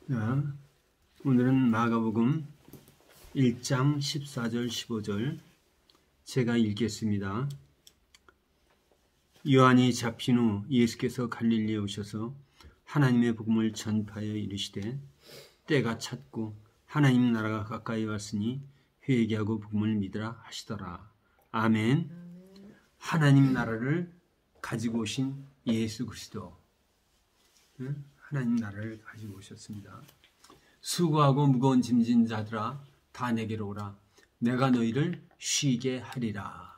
자, 오늘은 마가복음 1장 14절 15절 제가 읽겠습니다. 요한이 잡힌 후 예수께서 갈릴리에 오셔서 하나님의 복음을 전파하여 이르시되 때가 찼고 하나님 나라가 가까이 왔으니 회개하고 복음을 믿으라 하시더라. 아멘. 하나님 나라를 가지고 오신 예수 그리스도, 하나님 나라를 가지고 오셨습니다. 수고하고 무거운 짐진 자들아 다 내게로 오라. 내가 너희를 쉬게 하리라.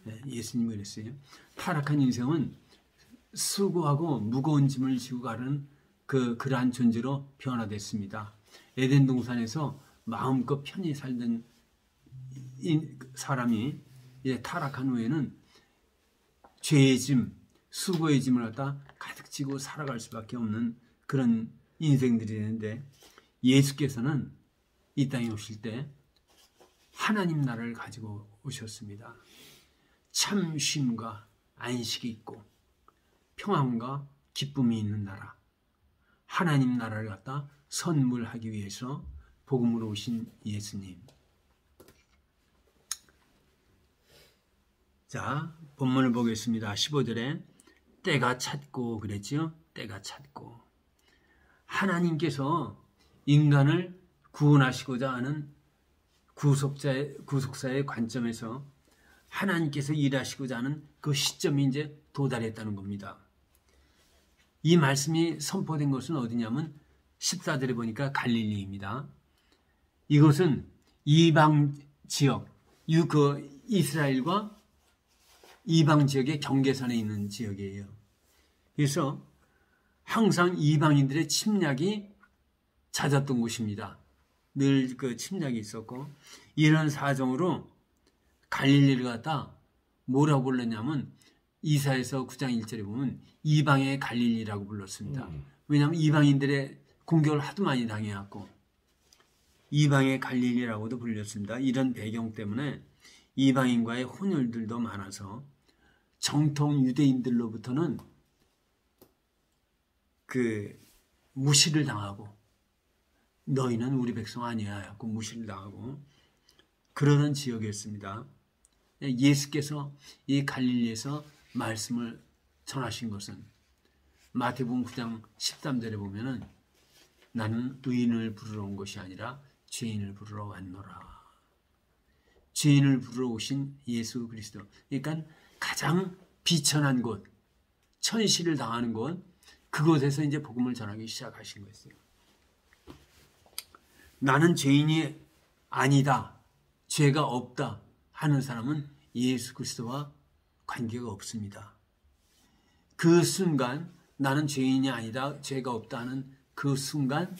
네, 예수님이 그랬어요. 타락한 인생은 수고하고 무거운 짐을 지고 가는 그러한 존재로 변화됐습니다. 에덴 동산에서 마음껏 편히 살던 사람이 이제 타락한 후에는 죄의 짐, 수고의 짐을 갖다 가득 지고 살아갈 수밖에 없는 그런 인생들이 되는데, 예수께서는 이 땅에 오실 때 하나님 나라를 가지고 오셨습니다. 참 쉼과 안식이 있고 평안과 기쁨이 있는 나라, 하나님 나라를 갖다 선물하기 위해서 복음으로 오신 예수님. 자, 본문을 보겠습니다. 15절에 때가 찼고 그랬죠? 때가 찼고. 하나님께서 인간을 구원하시고자 하는 구속사의 관점에서 하나님께서 일하시고자 하는 그 시점이 이제 도달했다는 겁니다. 이 말씀이 선포된 것은 어디냐면 14절에 보니까 갈릴리입니다. 이것은 이방 지역, 이스라엘과 이방 지역의 경계선에 있는 지역이에요. 그래서 항상 이방인들의 침략이 잦았던 곳입니다. 늘 그 침략이 있었고, 이런 사정으로 갈릴리를 갖다 뭐라고 불렀냐면 이사야서 9장 1절에 보면 이방의 갈릴리라고 불렀습니다. 왜냐하면 이방인들의 공격을 하도 많이 당해왔고 이방의 갈릴리라고도 불렸습니다. 이런 배경 때문에 이방인과의 혼혈들도 많아서 정통 유대인들로부터는 무시를 당하고 너희는 우리 백성 아니야 하고 무시를 당하고 그러는 지역이었습니다. 예수께서 이 갈릴리에서 말씀을 전하신 것은 마태복음 9장 13절에 보면은 나는 의인을 부르러 온 것이 아니라 죄인을 부르러 왔노라. 죄인을 부르러 오신 예수 그리스도. 그러니까 가장 비천한 곳, 천시를 당하는 곳, 그곳에서 이제 복음을 전하기 시작하신 거였어요. 나는 죄인이 아니다, 죄가 없다 하는 사람은 예수 그리스도와 관계가 없습니다. 그 순간 나는 죄인이 아니다, 죄가 없다 하는 그 순간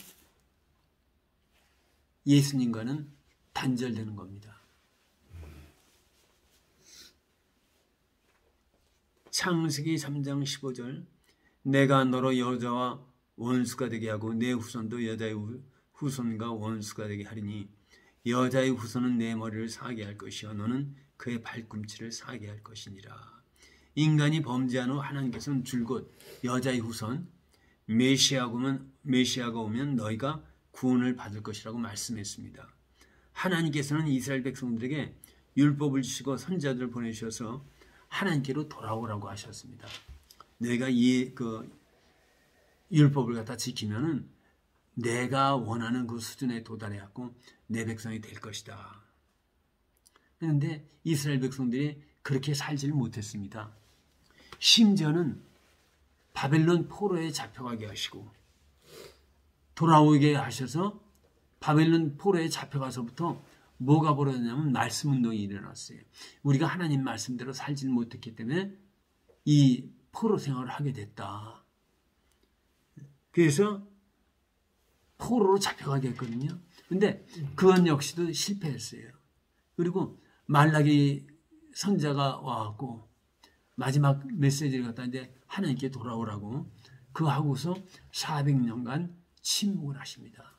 예수님과는 단절되는 겁니다. 창세기 3장 15절 내가 너로 여자와 원수가 되게 하고 내 후손도 여자의 후손과 원수가 되게 하리니 여자의 후손은 내 머리를 상하게 할 것이요 너는 그의 발꿈치를 상하게 할 것이니라. 인간이 범죄한 후 하나님께서는 줄곧 여자의 후손 메시아가 오면 너희가 구원을 받을 것이라고 말씀했습니다. 하나님께서는 이스라엘 백성들에게 율법을 주시고 선지자들을 보내주셔서 하나님께로 돌아오라고 하셨습니다. 내가 이 율법을 갖다 지키면은 내가 원하는 그 수준에 도달해갖고 내 백성이 될 것이다. 그런데 이스라엘 백성들이 그렇게 살지를 못했습니다. 심지어는 바벨론 포로에 잡혀가게 하시고 돌아오게 하셔서 바벨론 포로에 잡혀가서부터 뭐가 벌어졌냐면 말씀 운동이 일어났어요. 우리가 하나님 말씀대로 살지는 못했기 때문에 이 포로 생활을 하게 됐다. 그래서 포로로 잡혀가게 했거든요. 근데 그건 역시도 실패했어요. 그리고 말라기 선자가 와갖고 마지막 메시지를 갖다 이제 하나님께 돌아오라고 그 하고서 400년간 침묵을 하십니다.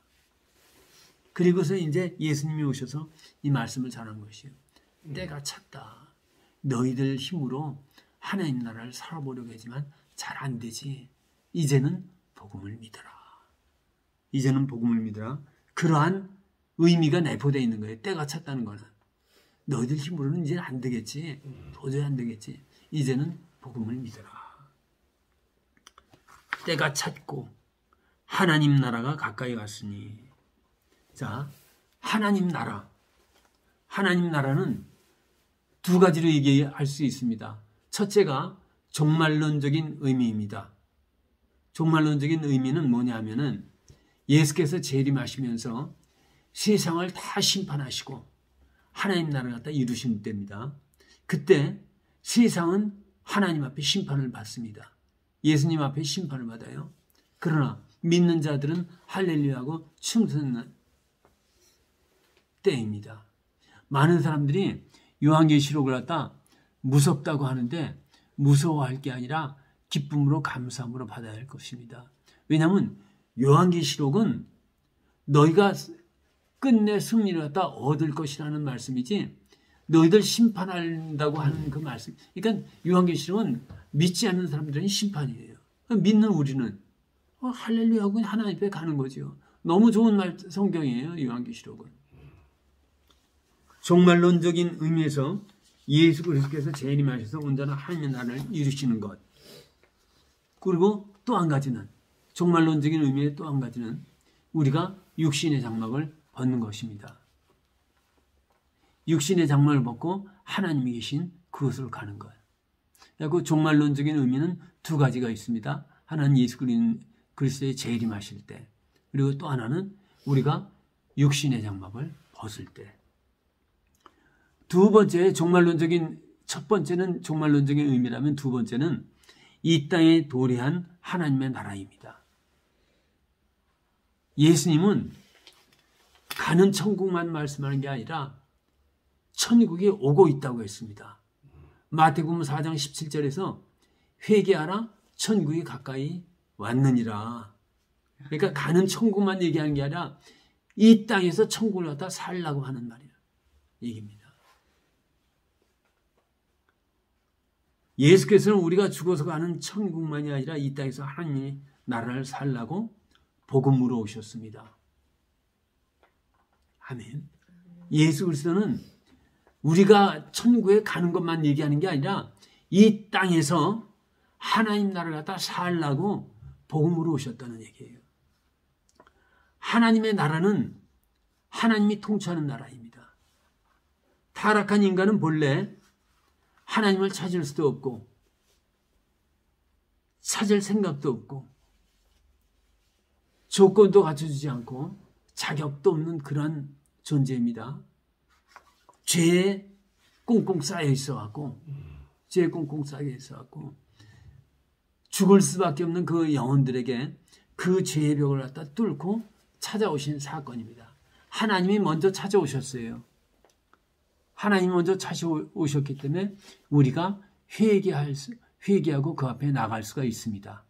그리고서 이제 예수님이 오셔서 이 말씀을 전한 것이에요. 때가 찼다. 너희들 힘으로 하나님 나라를 살아보려고 하지만 잘 안 되지. 이제는 복음을 믿어라. 이제는 복음을 믿으라. 그러한 의미가 내포되어 있는 거예요. 때가 찼다는 거는. 너희들 힘으로는 이제는 안 되겠지. 도저히 안 되겠지. 이제는 복음을 믿어라. 때가 찼고 하나님 나라가 가까이 왔으니. 자, 하나님 나라. 하나님 나라는 두 가지로 얘기할 수 있습니다. 첫째가 종말론적인 의미입니다. 종말론적인 의미는 뭐냐면은 예수께서 재림하시면서 세상을 다 심판하시고 하나님 나라를 갖다 이루신 때입니다. 그때 세상은 하나님 앞에 심판을 받습니다. 예수님 앞에 심판을 받아요. 그러나 믿는 자들은 할렐루야하고 춤추는 때입니다. 많은 사람들이 요한계시록을 갖다 무섭다고 하는데 무서워할 게 아니라 기쁨으로 감사함으로 받아야 할 것입니다. 왜냐하면 요한계시록은 너희가 끝내 승리를 갖다 얻을 것이라는 말씀이지 너희들 심판한다고 하는 그 말씀. 그러니까 요한계시록은 믿지 않는 사람들은 심판이에요. 믿는 우리는 할렐루야 하고 하나님 앞에 가는 거죠. 너무 좋은 성경이에요. 요한계시록은. 종말론적인 의미에서 예수 그리스도께서 재림하셔서 온전한 하나님의 나라를 이루시는 것. 그리고 또 한 가지는 종말론적인 의미의 또 한 가지는 우리가 육신의 장막을 벗는 것입니다. 육신의 장막을 벗고 하나님이 계신 그곳으로 가는 거예요. 그 종말론적인 의미는 두 가지가 있습니다. 하나는 예수 그리스도의 재림하실 때, 그리고 또 하나는 우리가 육신의 장막을 벗을 때. 두 번째 첫 번째는 종말론적인 의미라면 두 번째는 이 땅에 도래한 하나님의 나라입니다. 예수님은 가는 천국만 말씀하는 게 아니라 천국이 오고 있다고 했습니다. 마태복음 4장 17절에서 회개하라 천국이 가까이 왔느니라. 그러니까 가는 천국만 얘기하는 게 아니라 이 땅에서 천국을 갖다 살라고 하는 말이야. 얘기입니다. 예수께서는 우리가 죽어서 가는 천국만이 아니라 이 땅에서 하나님의 나라를 살라고 복음으로 오셨습니다. 아멘. 예수 그리스도는 우리가 천국에 가는 것만 얘기하는 게 아니라 이 땅에서 하나님 나라를 갖다 살라고 복음으로 오셨다는 얘기예요. 하나님의 나라는 하나님이 통치하는 나라입니다. 타락한 인간은 본래 하나님을 찾을 수도 없고 찾을 생각도 없고 조건도 갖춰주지 않고 자격도 없는 그런 존재입니다. 죄에 꽁꽁 쌓여 있어갖고 죄에 꽁꽁 쌓여 있어갖고 죽을 수밖에 없는 그 영혼들에게 그 죄의 벽을 갖다 뚫고 찾아오신 사건입니다. 하나님이 먼저 찾아오셨어요. 하나님이 먼저 찾아오셨기 때문에 우리가 회개하고 그 앞에 나갈 수가 있습니다.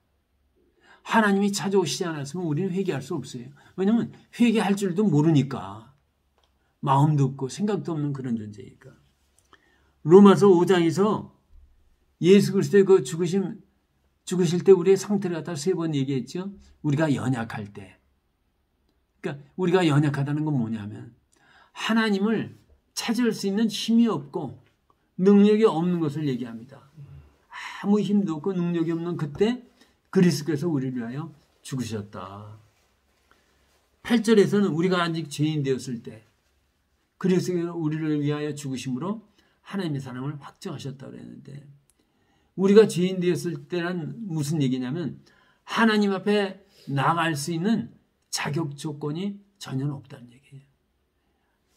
하나님이 찾아오시지 않았으면 우리는 회개할 수 없어요. 왜냐하면 회개할 줄도 모르니까. 마음도 없고 생각도 없는 그런 존재니까. 로마서 5장에서 예수 그리스도의 그 죽으실 때 우리의 상태를 갖다 3번 얘기했죠. 우리가 연약할 때. 그러니까 우리가 연약하다는 건 뭐냐면 하나님을 찾을 수 있는 힘이 없고 능력이 없는 것을 얘기합니다. 아무 힘도 없고 능력이 없는 그때 그리스도께서 우리를 위하여 죽으셨다. 8절에서는 우리가 아직 죄인 되었을 때 그리스도께서 우리를 위하여 죽으심으로 하나님의 사랑을 확정하셨다고 그랬는데 우리가 죄인 되었을 때란 무슨 얘기냐면 하나님 앞에 나갈 수 있는 자격 조건이 전혀 없다는 얘기예요.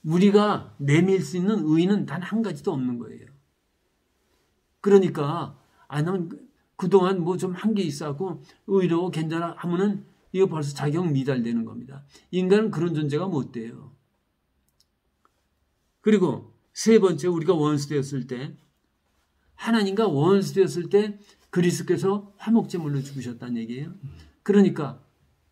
우리가 내밀 수 있는 의의는 단 한 가지도 없는 거예요. 그러니까 나는 그동안 뭐 좀 한 게 있어갖고 의로워 괜찮아 하면은 이거 벌써 자격 미달되는 겁니다. 인간은 그런 존재가 못 돼요. 그리고 세 번째 우리가 원수 되었을 때 하나님과 원수 되었을 때 그리스도께서 화목제물로 죽으셨다는 얘기예요. 그러니까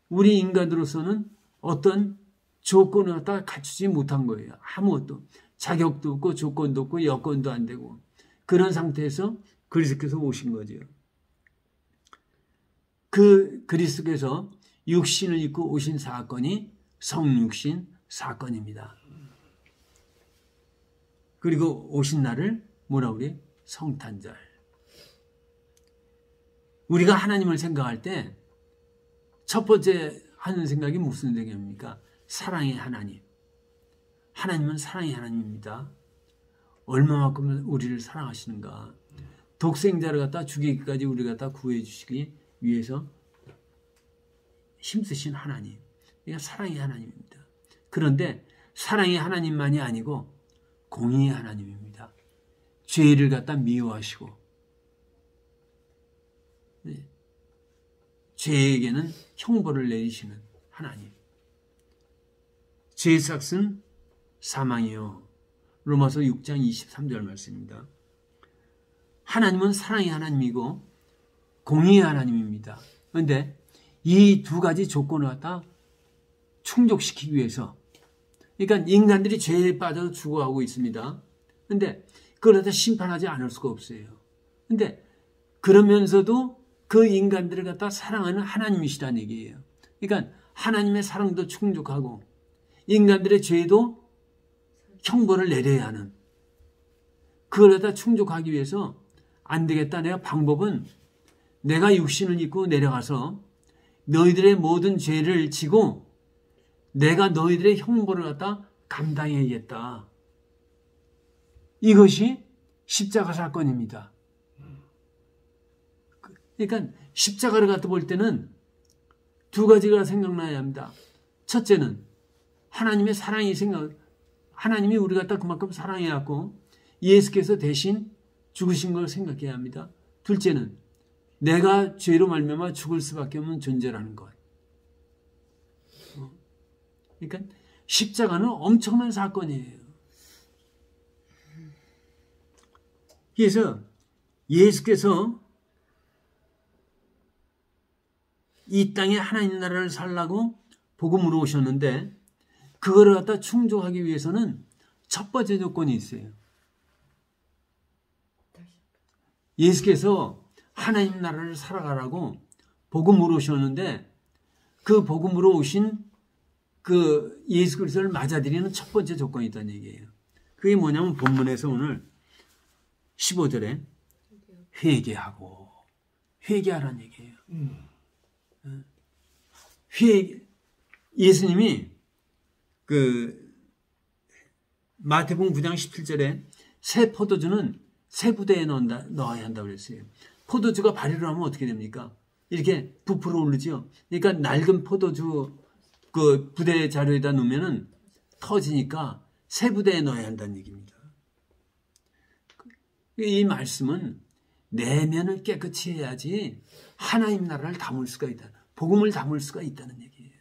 우리 인간으로서는 어떤 조건을 갖다 갖추지 못한 거예요. 아무것도. 자격도 없고 조건도 없고 여건도 안 되고 그런 상태에서 그리스도께서 오신 거죠. 그 그리스도께서 육신을 입고 오신 사건이 성육신 사건입니다. 그리고 오신 날을 뭐라 그래? 성탄절. 우리가 하나님을 생각할 때 첫 번째 하는 생각이 무슨 생각입니까? 사랑의 하나님. 하나님은 사랑의 하나님입니다. 얼마만큼 우리를 사랑하시는가. 독생자를 갖다 죽이기까지 우리를 갖다 구해 주시기 위해서 힘쓰신 하나님. 그러니까 사랑의 하나님입니다. 그런데 사랑의 하나님만이 아니고 공의의 하나님입니다. 죄를 갖다 미워하시고 죄에게는 형벌을 내리시는 하나님. 죄의 삭은 사망이요. 로마서 6장 23절 말씀입니다. 하나님은 사랑의 하나님이고 공의의 하나님입니다. 그런데 이 두 가지 조건을 갖다 충족시키기 위해서, 그러니까 인간들이 죄에 빠져 죽어가고 있습니다. 그런데 그걸 갖다 심판하지 않을 수가 없어요. 그런데 그러면서도 그 인간들을 갖다 사랑하는 하나님이시다는 얘기예요. 그러니까 하나님의 사랑도 충족하고 인간들의 죄도 형벌을 내려야 하는, 그걸 갖다 충족하기 위해서 안 되겠다. 내가 방법은 내가 육신을 입고 내려가서 너희들의 모든 죄를 지고 내가 너희들의 형벌을 갖다 감당해야겠다. 이것이 십자가 사건입니다. 그러니까 십자가를 갖다 볼 때는 두 가지가 생각나야 합니다. 첫째는 하나님의 사랑이 하나님이 우리 갖다 그만큼 사랑해갖고 예수께서 대신 죽으신 걸 생각해야 합니다. 둘째는 내가 죄로 말미암아 죽을 수밖에 없는 존재라는 것. 그러니까 십자가는 엄청난 사건이에요. 그래서 예수께서 이 땅에 하나님 나라를 살라고 복음으로 오셨는데 그거를 갖다 충족하기 위해서는 첫 번째 조건이 있어요. 예수께서 하나님 나라를 살아가라고 복음으로 오셨는데 그 복음으로 오신 그 예수 그리스도를 맞아들이는 첫 번째 조건이 있다는 얘기예요. 그게 뭐냐면 본문에서 오늘 15절에 회개하라는 얘기예요. 예수님이 그 마태복음 9장 17절에 새 포도주는 새 부대에 넣어야 한다고 그랬어요. 포도주가 발효를 하면 어떻게 됩니까? 이렇게 부풀어 오르죠. 그러니까 낡은 포도주 그 부대 자료에다 놓으면은 터지니까 새 부대에 넣어야 한다는 얘기입니다. 이 말씀은 내면을 깨끗이 해야지 하나님 나라를 담을 수가 있다. 복음을 담을 수가 있다는 얘기예요.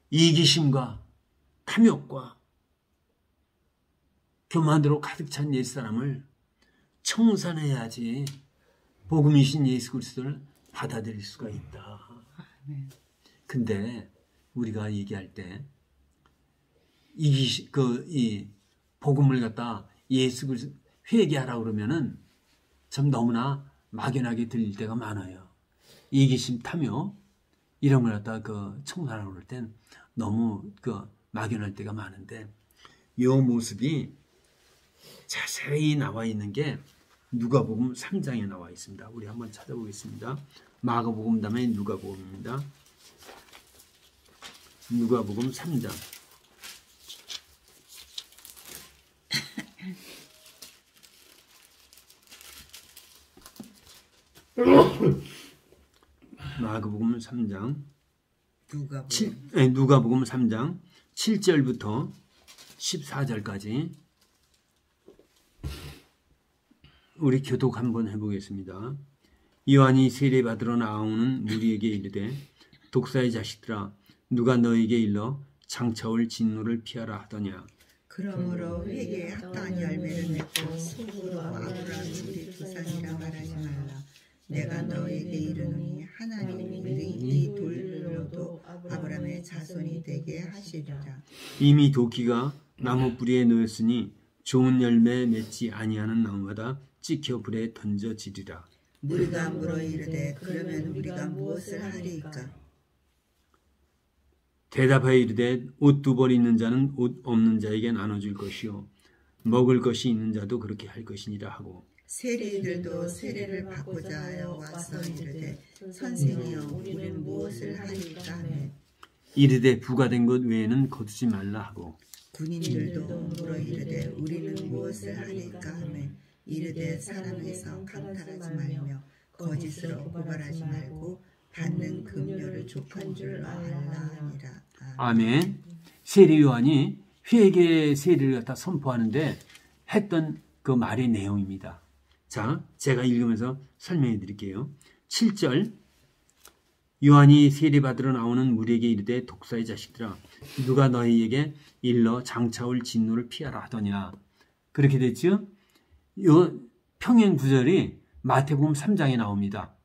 이기심과 탐욕과 교만으로 가득 찬 옛사람을 청산해야지 복음이신 예수 그리스도를 받아들일 수가 있다. 근데 우리가 얘기할 때 이 복음을 갖다 예수 그리스도 회개하라 그러면은 참 너무나 막연하게 들릴 때가 많아요. 이기심, 탐욕 이런 걸 갖다 청산하라고 그럴 땐 너무 막연할 때가 많은데 이 모습이 자세히 나와 있는 게 누가복음 3장에 나와 있습니다. 우리 한번 찾아보겠습니다. 마가복음 다음에 누가복음입니다. 누가복음 3장. 마가복음 3장. 누가복음 3장 7절부터 14절까지 우리 교독 한번 해보겠습니다. 요한이 세례받으러 나오는 무리에게 이르되 독사의 자식들아 누가 너에게 일러 장차올 진노를 피하라 하더냐. 그러므로 회개에 합당한 열매를 맺고 속으로 아브라함 우리 조상이라 말하지 말라. 내가 너에게 이르노니 하나님이 이 돌로도 아브라함의 자손이 되게 하시리라. 이미 도끼가 나무 뿌리에 놓였으니 좋은 열매 맺지 아니하는 나무마다 찍혀 불에 던져지리라. 무리가 물어 이르되 그러면 우리가 무엇을 하리이까? 대답하여 이르되 옷 두 벌 있는 자는 옷 없는 자에게 나눠줄 것이요 먹을 것이 있는 자도 그렇게 할 것이니라 하고 세리들도 세례를 받고자 하여 와서 이르되 선생이여 우리는 무엇을 하리이까 하매 이르되 부과된 것 외에는 거두지 말라 하고 군인들도 물어 이르되 우리는 무엇을 하리이까 하매 이르되 사람에서 강탈하지 말며 거짓으로 고발하지 말고 받는 금료를 족한 줄로 알라 하니라. 아멘. 세례 요한이 회개 세례를 갖다 선포하는데 했던 그 말의 내용입니다. 자, 제가 읽으면서 설명해 드릴게요. 7절 요한이 세례받으러 나오는 무리에게 이르되 독사의 자식들아 누가 너희에게 일러 장차올 진노를 피하라 하더냐. 그렇게 됐죠? 요 평행 구절이 마태복음 3장에 나옵니다.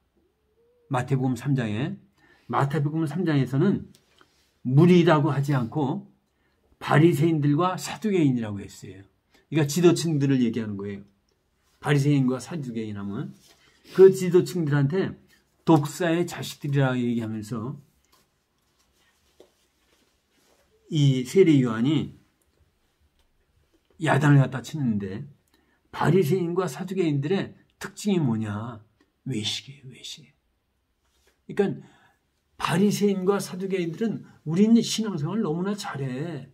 마태복음 3장에서는 무리라고 하지 않고 바리새인들과 사두개인이라고 했어요. 그러니까 지도층들을 얘기하는 거예요. 바리새인과 사두개인 하면 그 지도층들한테 독사의 자식들이라고 얘기하면서 이 세례 요한이 야단을 갖다 치는데 바리새인과 사두개인들의 특징이 뭐냐? 외식이에요, 외식. 그러니까 바리새인과 사두개인들은 우리는 신앙생활 너무나 잘해.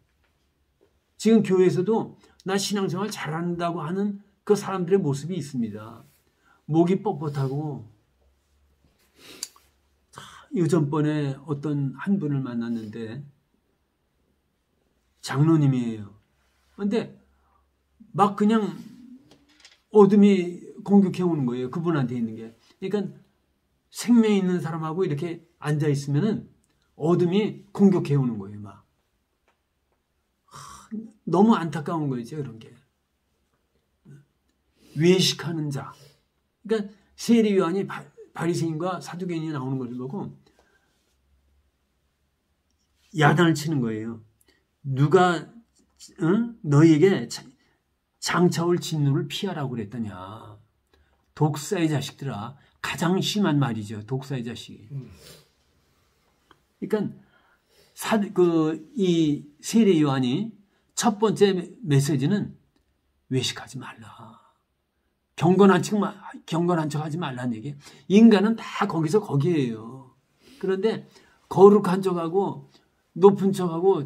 지금 교회에서도 나 신앙생활 잘한다고 하는 그 사람들의 모습이 있습니다. 목이 뻣뻣하고 요전번에 어떤 한 분을 만났는데 장로님이에요. 그런데 막 그냥 어둠이 공격해 오는 거예요. 그분한테 있는 게. 그러니까 생명 있는 사람하고 이렇게 앉아 있으면은 어둠이 공격해 오는 거예요. 막 너무 안타까운 거죠. 그런 게 외식하는 자. 그러니까 세례 요한이 바리새인과 사두개인이 나오는 것을 보고 야단을 치는 거예요. 누가 너희에게 장차올 진노를 피하라고 그랬더냐. 독사의 자식들아. 가장 심한 말이죠. 독사의 자식이. 그러니까 이 세례 요한이 첫 번째 메시지는 외식하지 말라. 경건한 척 하지 말라는 얘기. 인간은 다 거기서 거기에요. 그런데 거룩한 척하고 높은 척하고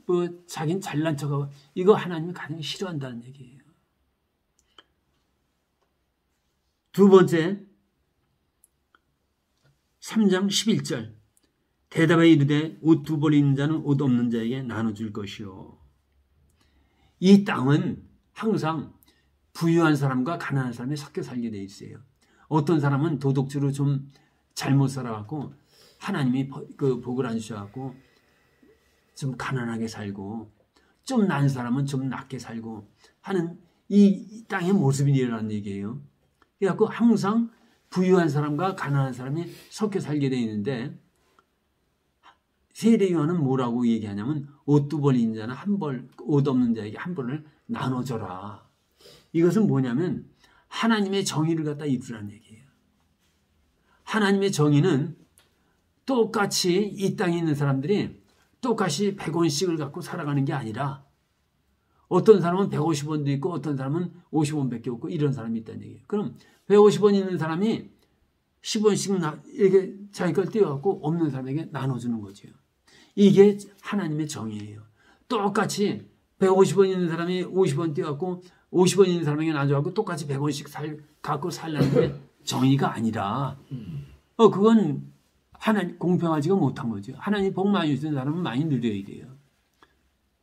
뭐 자긴 잘난 척하고 이거 하나님이 가장 싫어한다는 얘기예요. 두 번째 3장 11절 대답하여 이르되 옷 두 벌 있는 자는 옷 없는 자에게 나눠줄 것이요. 이 땅은 항상 부유한 사람과 가난한 사람이 섞여 살게 돼 있어요. 어떤 사람은 도덕적으로 좀 잘못 살아갖고 하나님이 그 복을 안 주셔갖고 좀 가난하게 살고 좀 난 사람은 좀 낮게 살고 하는 이 땅의 모습이라는 얘기예요. 그래갖고 항상 부유한 사람과 가난한 사람이 섞여 살게 돼 있는데 세례 요한은 뭐라고 얘기하냐면 옷 두 벌 있는 자는 한 벌, 옷 없는 자에게 한 벌을 나눠줘라. 이것은 뭐냐면 하나님의 정의를 갖다 이루라는 얘기예요. 하나님의 정의는 똑같이 이 땅에 있는 사람들이 똑같이 100원씩을 갖고 살아가는 게 아니라 어떤 사람은 150원도 있고 어떤 사람은 50원밖에 없고 이런 사람이 있다는 얘기예요. 그럼 150원 있는 사람이 10원씩 이렇게 자기 걸 떼어갖고 없는 사람에게 나눠주는 거죠. 이게 하나님의 정의예요. 똑같이 150원 있는 사람이 50원 떼어갖고 50원 있는 사람에게 나눠갖고 똑같이 100원씩 갖고 살라는 게 정의가 아니라 그건 하나님 공평하지가 못한 거죠. 하나님 복 많이 주는 사람은 많이 누려야 돼요.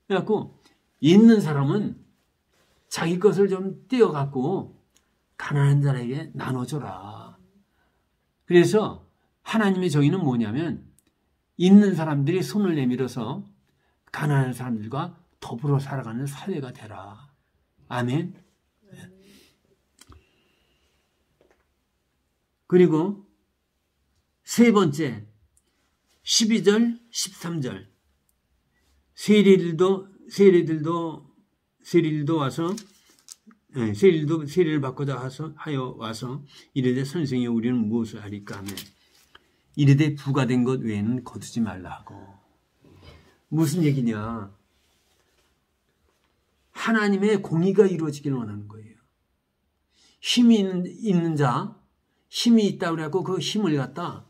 그래갖고 있는 사람은 자기 것을 좀 떼어갖고 가난한 자에게 나눠줘라. 그래서 하나님의 정의는 뭐냐면 있는 사람들이 손을 내밀어서 가난한 사람들과 더불어 살아가는 사회가 되라. 아멘. 그리고 세 번째 12절 13절 세리들도 와서 세례를 받고자 하여 와서 이르되 선생이 우리는 무엇을 하리까 하며 이르되 부과된 것 외에는 거두지 말라 하고. 무슨 얘기냐? 하나님의 공의가 이루어지길 원하는 거예요. 힘이 있는 자, 힘이 있다고 그래갖고 그 힘을 갖다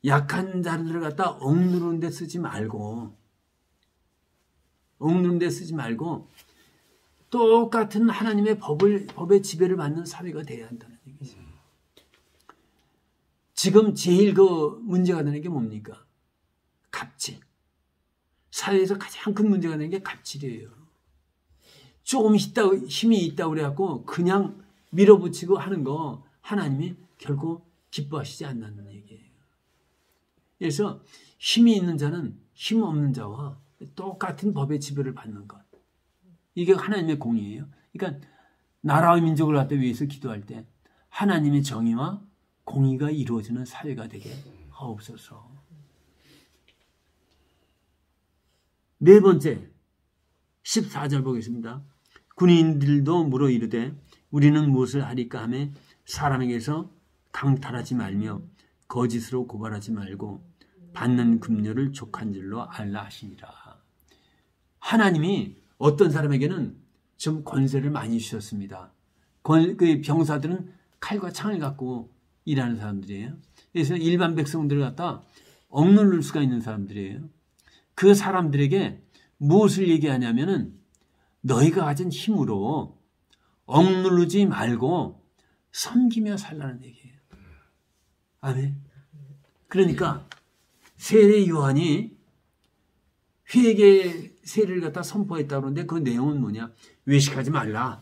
약한 자들을 갖다 억누르는 데 쓰지 말고 똑같은 하나님의 법의 지배를 받는 사회가 돼야 한다는 얘기죠. 지금 제일 문제가 되는 게 뭡니까? 갑질. 사회에서 가장 큰 문제가 되는 게 갑질이에요. 조금 힘이 있다고 그래갖고 그냥 밀어붙이고 하는 거 하나님이 결코 기뻐하시지 않는다는 얘기예요. 그래서 힘이 있는 자는 힘 없는 자와 똑같은 법의 지배를 받는 것. 이게 하나님의 공의예요. 그러니까 나라와 민족을 갖다 위해서 기도할 때 하나님의 정의와 공의가 이루어지는 사회가 되게 하옵소서. 네 번째 14절 보겠습니다. 군인들도 물어 이르되 우리는 무엇을 하리까 하며 사람에게서 강탈하지 말며 거짓으로 고발하지 말고 받는 급료를 족한 줄로 알라 하시니라. 하나님이 어떤 사람에게는 좀 권세를 많이 주셨습니다. 그 병사들은 칼과 창을 갖고 일하는 사람들이에요. 그래서 일반 백성들을 갖다 억누를 수가 있는 사람들이에요. 그 사람들에게 무엇을 얘기하냐면은 너희가 가진 힘으로 억누르지 말고 섬기며 살라는 얘기예요. 아멘. 그러니까 세례 요한이 회개 세례를 갖다 선포했다고 그러는데 그 내용은 뭐냐? 외식하지 말라.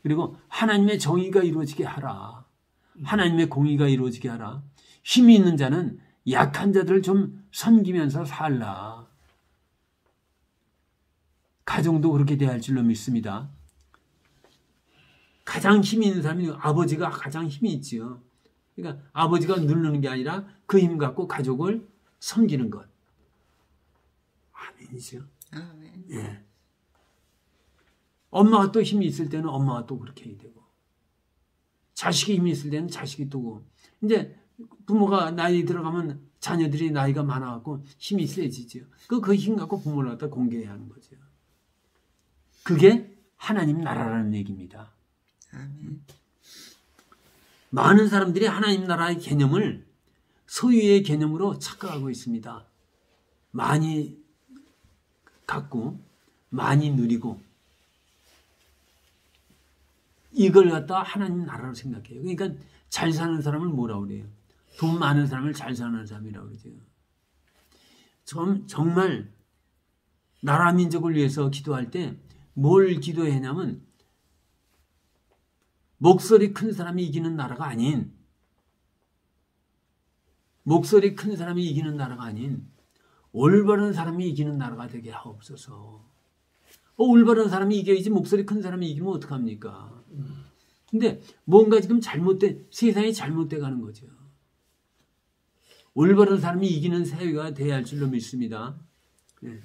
그리고 하나님의 정의가 이루어지게 하라. 하나님의 공의가 이루어지게 하라. 힘이 있는 자는 약한 자들을 좀 섬기면서 살라. 가정도 그렇게 돼야 할 줄로 믿습니다. 가장 힘이 있는 사람이 아버지가 가장 힘이 있지요. 그러니까 아버지가 누르는 게 아니라 그 힘 갖고 가족을 섬기는 것. 아멘이죠. 아멘. 예. 엄마가 또 힘이 있을 때는 엄마가 또 그렇게 해야 되고, 자식이 힘이 있을 때는 자식이 또고, 이제 부모가 나이 들어가면 자녀들이 나이가 많아갖고 힘이 세지죠. 그 힘 갖고 부모를 갖다 공개해야 하는 거죠. 그게 하나님 나라라는 얘기입니다. 아멘. 많은 사람들이 하나님 나라의 개념을 소유의 개념으로 착각하고 있습니다. 많이 갖고 많이 누리고 이걸 갖다 하나님 나라로 생각해요. 그러니까 잘 사는 사람을 뭐라고 그래요? 돈 많은 사람을 잘 사는 사람이라고 그러죠. 정말 나라 민족을 위해서 기도할 때 뭘 기도했냐면 목소리 큰 사람이 이기는 나라가 아닌, 목소리 큰 사람이 이기는 나라가 아닌 올바른 사람이 이기는 나라가 되게 하옵소서. 올바른 사람이 이겨야지 목소리 큰 사람이 이기면 어떡합니까? 근데 뭔가 지금 세상이 잘못돼 가는 거죠. 올바른 사람이 이기는 사회가 돼야 할 줄로 믿습니다. 예.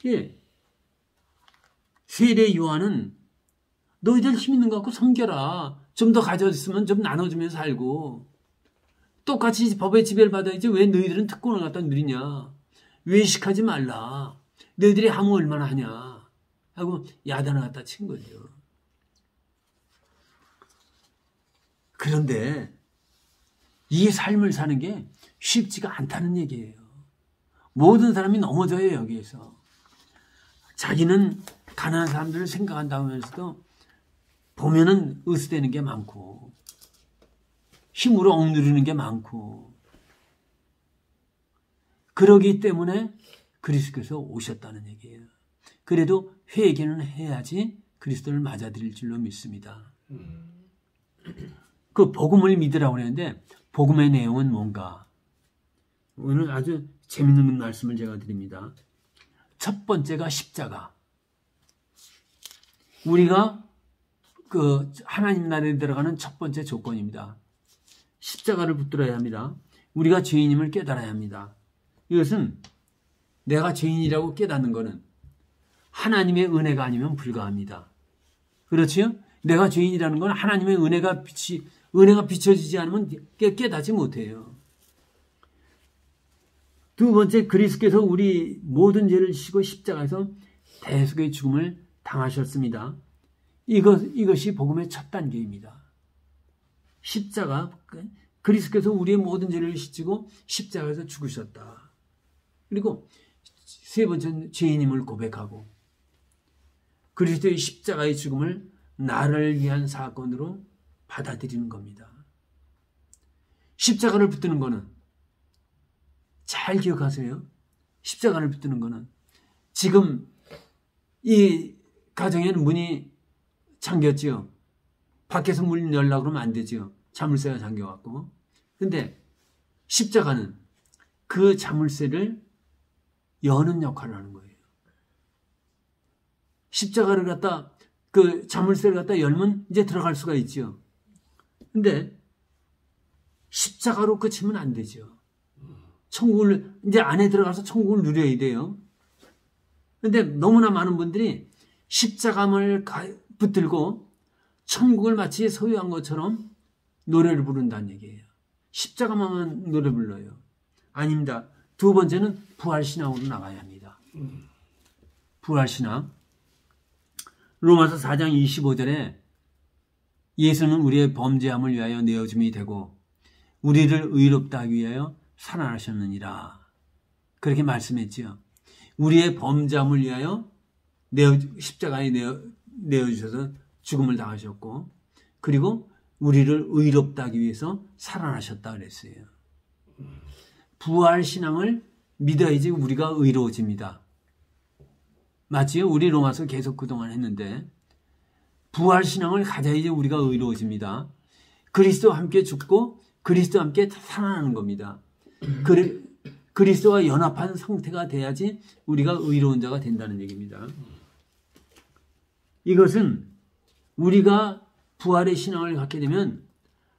예. 세례 요한은 너희들 힘 있는 거 갖고 섬겨라. 좀 더 가져있으면 좀 나눠주면서 살고. 똑같이 법의 지배를 받아야지 왜 너희들은 특권을 갖다 누리냐. 외식하지 말라. 너희들이 함을 얼마나 하냐. 하고 야단을 갖다 친 거죠. 그런데 이 삶을 사는 게 쉽지가 않다는 얘기예요. 모든 사람이 넘어져요, 여기에서. 자기는 가난한 사람들을 생각한다고 하면서도 보면은 으스대는 게 많고 힘으로 억누르는 게 많고 그러기 때문에 그리스도께서 오셨다는 얘기예요. 그래도 회개는 해야지 그리스도를 맞아들일 줄로 믿습니다. 그 복음을 믿으라고 그랬는데 복음의 내용은 뭔가? 오늘 아주 재밌는 말씀을 제가 드립니다. 첫 번째가 십자가. 우리가 그 하나님 나라에 들어가는 첫 번째 조건입니다. 십자가를 붙들어야 합니다. 우리가 죄인임을 깨달아야 합니다. 이것은 내가 죄인이라고 깨닫는 것은 하나님의 은혜가 아니면 불가합니다. 그렇지요? 내가 죄인이라는 건 하나님의 은혜가 비춰지지 않으면 깨닫지 못해요. 두 번째, 그리스도께서 우리 모든 죄를 지시고 십자가에서 대속의 죽음을 당하셨습니다. 이것이 복음의 첫 단계입니다. 십자가, 그리스도께서 우리의 모든 죄를 씻고 십자가에서 죽으셨다. 그리고 세 번째는 죄인임을 고백하고 그리스도의 십자가의 죽음을 나를 위한 사건으로 받아들이는 겁니다. 십자가를 붙드는 거는 잘 기억하세요. 십자가를 붙드는 거는 지금 이 가정에는 문이 잠겼지요. 밖에서 문 열려고 그러면 안 되지요. 자물쇠가 잠겨갖고. 근데 십자가는 그 자물쇠를 여는 역할을 하는 거예요. 십자가를 갖다 그 자물쇠를 갖다 열면 이제 들어갈 수가 있지요. 근데 십자가로 끝이면 안 되죠. 천국을 이제 안에 들어가서 천국을 누려야 돼요. 근데 너무나 많은 분들이 십자가를 붙들고 천국을 마치 소유한 것처럼 노래를 부른다는 얘기예요. 십자가만 노래 불러요. 아닙니다. 두 번째는 부활신앙으로 나가야 합니다. 부활신앙. 로마서 4장 25절에 예수는 우리의 범죄함을 위하여 내어줌이 되고 우리를 의롭다 하기 위하여 살아나셨느니라. 그렇게 말씀했지요. 우리의 범죄함을 위하여 십자가에 내어주셔서 죽음을 당하셨고 그리고 우리를 의롭다 하기 위해서 살아나셨다 그랬어요. 부활신앙을 믿어야지 우리가 의로워집니다. 맞지요? 우리 로마서 계속 그동안 했는데 부활신앙을 가져야지 우리가 의로워집니다. 그리스도와 함께 죽고 그리스도와 함께 살아나는 겁니다. 그리스도와 연합한 상태가 돼야지 우리가 의로운 자가 된다는 얘기입니다. 이것은 우리가 부활의 신앙을 갖게 되면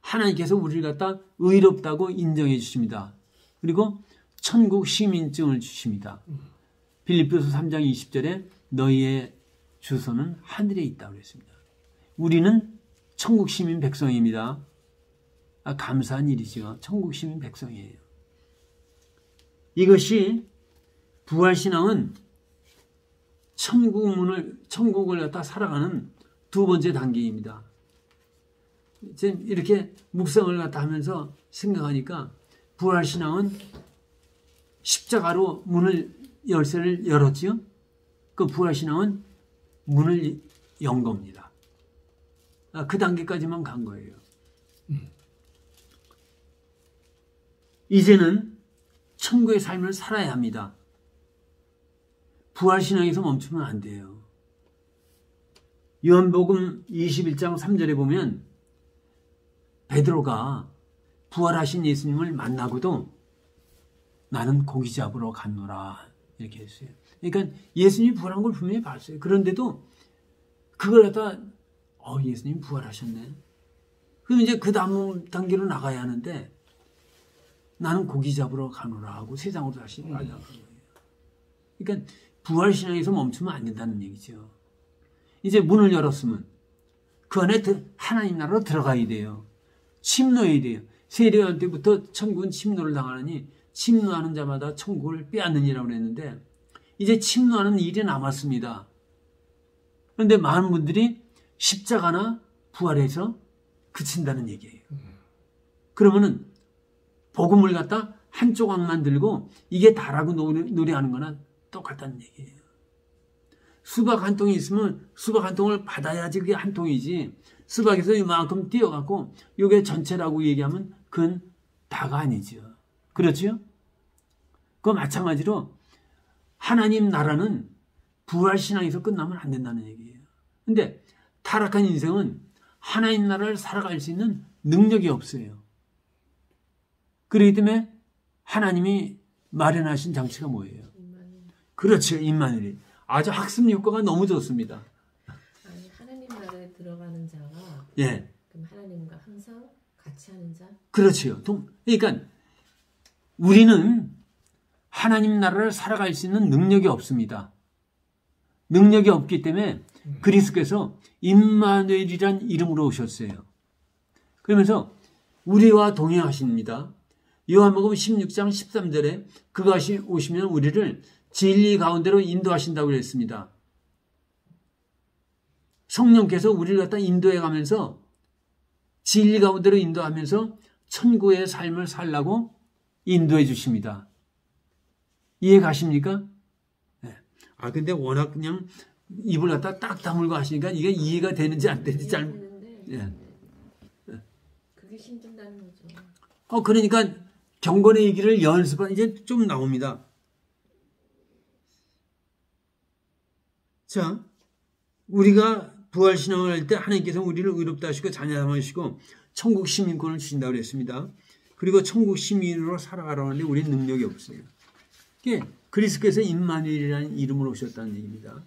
하나님께서 우리를 갖다 의롭다고 인정해 주십니다. 그리고 천국 시민증을 주십니다. 빌립보서 3장 20절에 너희의 주소는 하늘에 있다고 그랬습니다. 우리는 천국 시민 백성입니다. 감사한 일이죠. 천국 시민 백성이에요. 이것이 부활신앙은 천국을 갖다 살아가는 두 번째 단계입니다. 이렇게 묵상을 갖다 하면서 생각하니까 부활신앙은 십자가로 열쇠를 열었지요. 그 부활신앙은 문을 연 겁니다. 그 단계까지만 간 거예요. 이제는 천국의 삶을 살아야 합니다. 부활신앙에서 멈추면 안 돼요. 요한복음 21장 3절에 보면 베드로가 부활하신 예수님을 만나고도 나는 고기 잡으러 갔노라 이렇게 했어요. 그러니까 예수님이 부활한 걸 분명히 봤어요. 그런데도 그걸 갖다 예수님 부활하셨네. 그럼 이제 그 다음 단계로 나가야 하는데 나는 고기 잡으러 가노라 하고 세상으로 다시 나간 거예요. 그러니까 부활신앙에서 멈추면 안 된다는 얘기죠. 이제 문을 열었으면 그 안에 하나님 나라로 들어가야 돼요. 침노해야 돼요. 세례요한 때부터 천국은 침노를 당하느니 침노하는 자마다 천국을 빼앗느니라고 그랬는데 이제 침노하는 일이 남았습니다. 그런데 많은 분들이 십자가나 부활해서 그친다는 얘기예요. 그러면은 복음을 갖다 한 조각만 들고 이게 다라고 노래하는 거나 똑같다는 얘기예요. 수박 한 통이 있으면 수박 한 통을 받아야지 그게 한 통이지 수박에서 이만큼 띄어갖고 이게 전체라고 얘기하면 그건 다가 아니죠. 그렇죠? 그 마찬가지로 하나님 나라는 부활신앙에서 끝나면 안 된다는 얘기예요. 근데 타락한 인생은 하나님 나라를 살아갈 수 있는 능력이 없어요. 그렇기 때문에 하나님이 마련하신 장치가 뭐예요? 그렇죠. 임마누엘. 아주 학습 효과가 너무 좋습니다. 아니, 하나님 나라에 들어가는 자가 예. 그럼 하나님과 항상 같이 하는 자? 그렇지요. 그러니까 우리는 하나님 나라를 살아갈 수 있는 능력이 없습니다. 능력이 없기 때문에 그리스도께서 임마누엘이란 이름으로 오셨어요. 그러면서 우리와 동행하십니다. 요한복음 16장 13절에 그가 오시면 우리를 진리 가운데로 인도하신다고 그랬습니다. 성령께서 우리를 갖다 인도해 가면서 진리 가운데로 인도하면서 천국의 삶을 살라고 인도해 주십니다. 이해 가십니까? 네. 근데 워낙 그냥 입을 갖다 딱 다물고 하시니까 이게 이해가 되는지 안 되는지 잘. 예. 그게 힘든다는 거죠. 그러니까 경건의 얘기를 연습하는 이제 좀 나옵니다. 자, 우리가 부활신앙을 할 때 하나님께서 우리를 의롭다 하시고 자녀 삼으시고 천국 시민권을 주신다고 그랬습니다. 그리고 천국 시민으로 살아가라고 하는데 우리는 능력이 없어요. 그리스도께서 임마누엘이라는 이름으로 오셨다는 얘기입니다.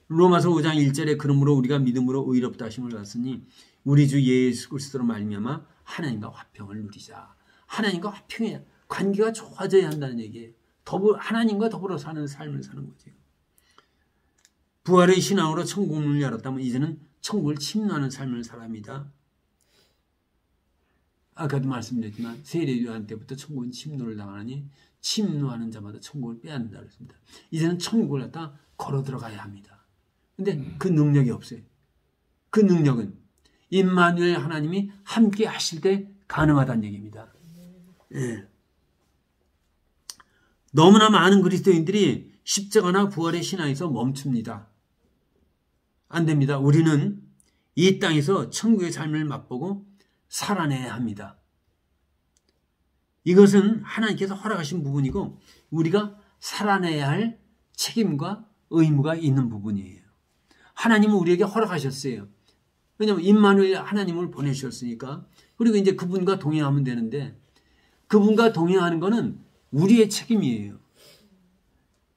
로마서 5장 1절에 그러므로 우리가 믿음으로 의롭다 하심을 받았으니 우리 주 예수 그리스도로 말미암아 하나님과 화평을 누리자. 하나님과 화평의 관계가 좋아져야 한다는 얘기예요. 하나님과 더불어 사는 삶을 사는 거죠. 부활의 신앙으로 천국을 열었다면 이제는 천국을 침노하는 삶을 살아갑니다. 아까도 말씀드렸지만 세례요한 때부터 천국은 침노를 당하니 침노하는 자마다 천국을 빼앗는다 그랬습니다. 이제는 천국을 갖다 걸어 들어가야 합니다. 근데 그 능력이 없어요. 그 능력은 임마누엘 하나님이 함께 하실 때 가능하다는 얘기입니다. 예. 너무나 많은 그리스도인들이 십자가나 부활의 신앙에서 멈춥니다. 안 됩니다. 우리는 이 땅에서 천국의 삶을 맛보고 살아내야 합니다. 이것은 하나님께서 허락하신 부분이고 우리가 살아내야 할 책임과 의무가 있는 부분이에요. 하나님은 우리에게 허락하셨어요. 왜냐하면 임마누엘 하나님을 보내주셨으니까. 그리고 이제 그분과 동행하면 되는데 그분과 동행하는 것은 우리의 책임이에요.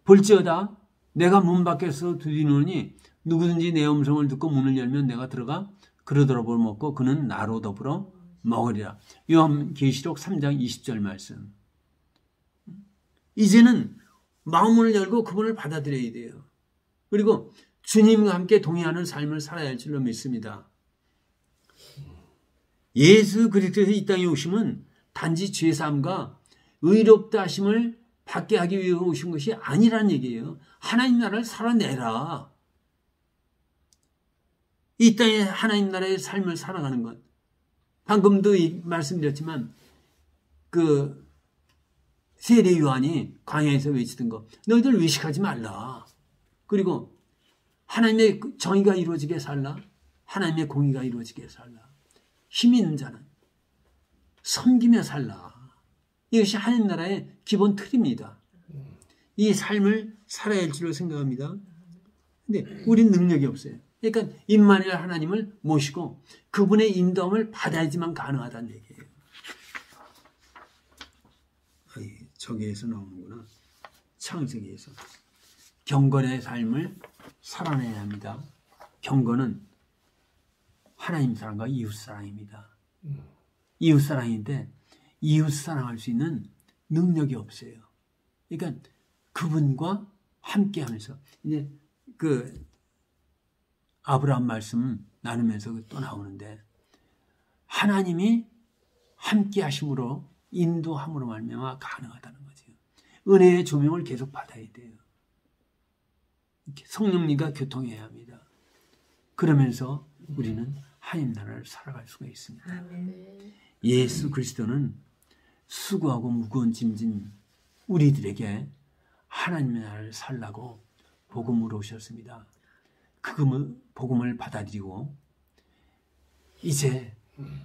볼지어다 내가 문 밖에서 두드리노니 누구든지 내 음성을 듣고 문을 열면 내가 들어가 그로 더불어 먹고 그는 나로 더불어 먹으리라. 요한계시록 3장 20절 말씀. 이제는 마음을 열고 그분을 받아들여야 돼요. 그리고 주님과 함께 동행하는 삶을 살아야 할 줄로 믿습니다. 예수 그리스도에서 이 땅에 오심은 단지 죄사함과 의롭다 하심을 받게 하기 위해 오신 것이 아니라는 얘기예요. 하나님 나라를 살아내라. 이 땅에 하나님 나라의 삶을 살아가는 것. 방금도 말씀드렸지만 그 세례 요한이 광야에서 외치던 거. 너희들 의식하지 말라. 그리고 하나님의 정의가 이루어지게 살라. 하나님의 공의가 이루어지게 살라. 힘 있는 자는 섬기며 살라. 이것이 하나님 나라의 기본 틀입니다. 이 삶을 살아야 할 줄로 생각합니다. 근데 우린 능력이 없어요. 그러니까 임마누엘 하나님을 모시고 그분의 인도함을 받아야지만 가능하다는 얘기예요. 저기에서 나오는구나. 창세기에서. 경건의 삶을 살아내야 합니다. 경건은 하나님 사랑과 이웃 사랑입니다. 이웃 사랑인데 이웃 사랑할 수 있는 능력이 없어요. 그러니까 그분과 함께 하면서 이제 그 아브라함 말씀 나누면서 또 나오는데 하나님이 함께 하심으로 인도함으로 말미암아 가능하다는 거죠. 은혜의 조명을 계속 받아야 돼요. 성령님과 교통해야 합니다. 그러면서 우리는 하나님 나라를 살아갈 수가 있습니다. 아멘. 예수 그리스도는 수고하고 무거운 짐진 우리들에게 하나님의 나라를 살라고 복음으로 오셨습니다. 그 복음을 받아들이고 이제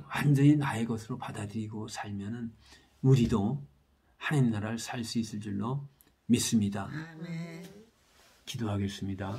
완전히 나의 것으로 받아들이고 살면은 우리도 하나님 나라를 살 수 있을 줄로 믿습니다. 아멘. 기도하겠습니다.